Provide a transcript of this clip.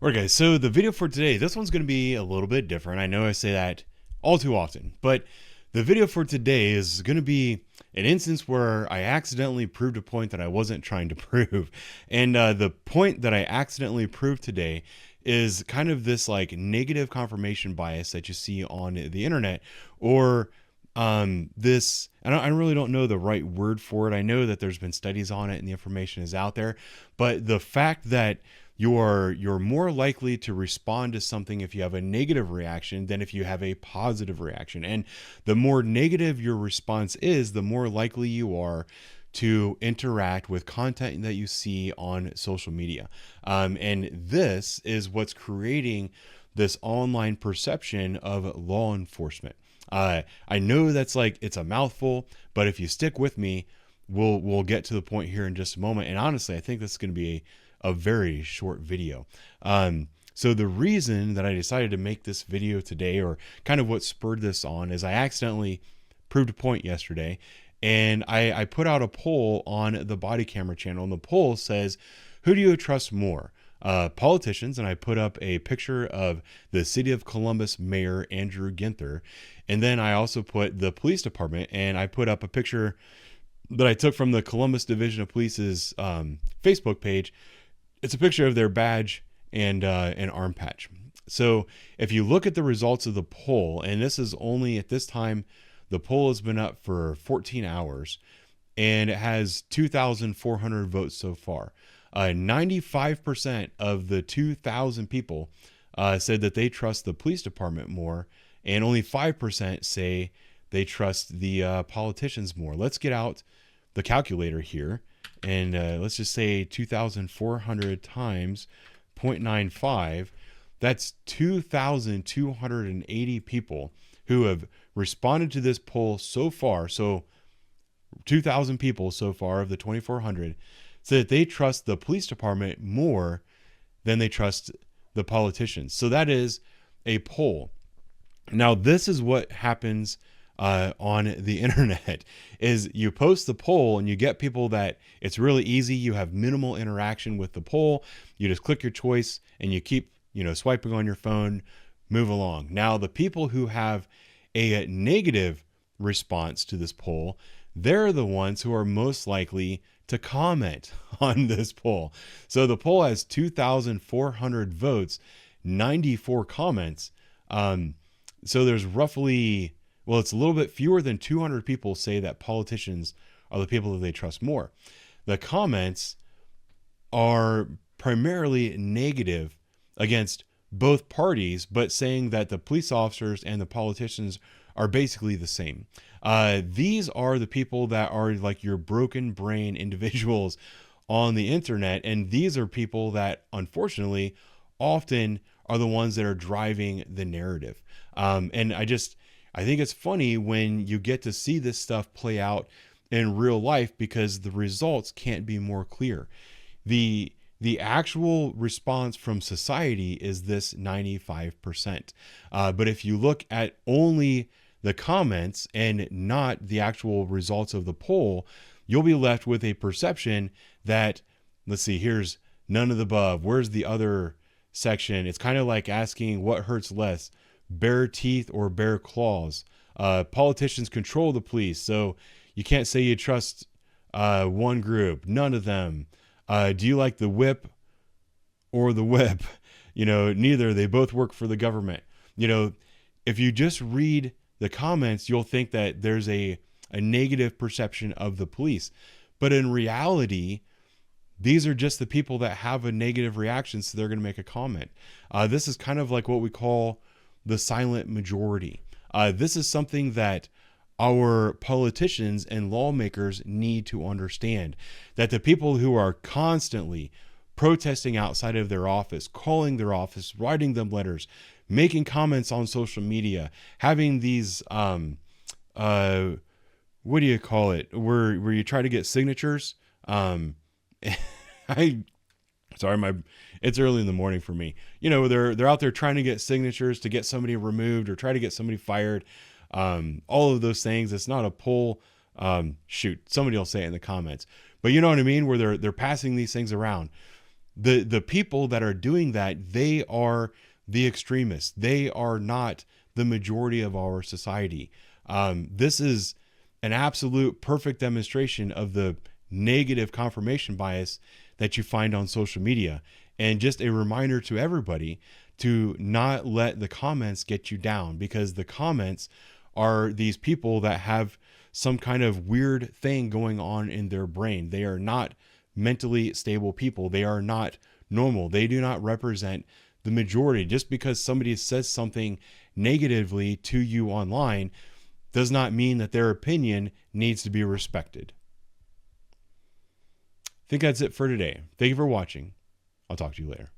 Okay, so the video for today, this one's going to be a little bit different. I know I say that all too often, but the video for today is going to be an instance where I accidentally proved a point that I wasn't trying to prove. And the point that I accidentally proved today is kind of this like negative confirmation bias that you see on the internet, or this, I really don't know the right word for it. I know that there's been studies on it and the information is out there, but the fact that you're more likely to respond to something if you have a negative reaction than if you have a positive reaction. And the more negative your response is, the more likely you are to interact with content that you see on social media. And this is what's creating this online perception of law enforcement. I know that's like, it's a mouthful, but if you stick with me, we'll get to the point here in just a moment. And honestly, I think this is going to be a very short video. So the reason that I decided to make this video today, or kind of what spurred this on, is I accidentally proved a point yesterday, and I put out a poll on the body camera channel, and the poll says, who do you trust more? Politicians, and I put up a picture of the city of Columbus Mayor Andrew Ginther, and then I also put the police department, and I put up a picture that I took from the Columbus Division of Police's Facebook page. It's a picture of their badge and an arm patch. So if you look at the results of the poll, and this is only at this time, the poll has been up for 14 hours, and it has 2,400 votes so far. 95% of the 2,000 people said that they trust the police department more, and only 5% say they trust the politicians more. Let's get out the calculator here, and let's just say 2,400 times 0.95. That's 2,280 people who have responded to this poll so far. So 2,000 people so far of the 2,400 say that they trust the police department more than they trust the politicians. So that is a poll. Now, this is what happens on the internet, is you post the poll and you get people that it's really easy. You have minimal interaction with the poll. You just click your choice and you keep, swiping on your phone, move along. Now, the people who have a negative response to this poll, they're the ones who are most likely to comment on this poll. So the poll has 2,400 votes, 94 comments. So there's roughly, well, it's a little bit fewer than 200 people say that politicians are the people that they trust more. The comments are primarily negative against both parties, but saying that the police officers and the politicians are basically the same. These are the people that are like your broken brain individuals on the internet. And these are people that unfortunately often are the ones that are driving the narrative. And I think it's funny when you get to see this stuff play out in real life, because the results can't be more clear. The actual response from society is this 95%. But if you look at only the comments and not the actual results of the poll, you'll be left with a perception that, let's see, here's none of the above. Where's the other section? It's kind of like asking what hurts less, bare teeth or bare claws. Politicians control the police, so you can't say you trust one group, none of them. Do you like the whip or the whip? Neither. They both work for the government. If you just read the comments, you'll think that there's a negative perception of the police. But in reality, these are just the people that have a negative reaction, so they're going to make a comment. This is kind of like what we call the silent majority. This is something that our politicians and lawmakers need to understand, that the people who are constantly protesting outside of their office, calling their office, writing them letters, making comments on social media, having these, what do you call it? Where you try to get signatures. It's early in the morning for me. They're out there trying to get signatures to get somebody removed or try to get somebody fired. All of those things. It's not a poll. Somebody will say it in the comments, but you know what I mean? Where they're passing these things around. The people that are doing that, they are the extremists. They are not the majority of our society. This is an absolute perfect demonstration of the negative confirmation bias that you find on social media. And just a reminder to everybody to not let the comments get you down, because the comments are these people that have some kind of weird thing going on in their brain. They are not mentally stable people. They are not normal. They do not represent the majority. Just because somebody says something negatively to you online does not mean that their opinion needs to be respected. I think that's it for today. Thank you for watching. I'll talk to you later.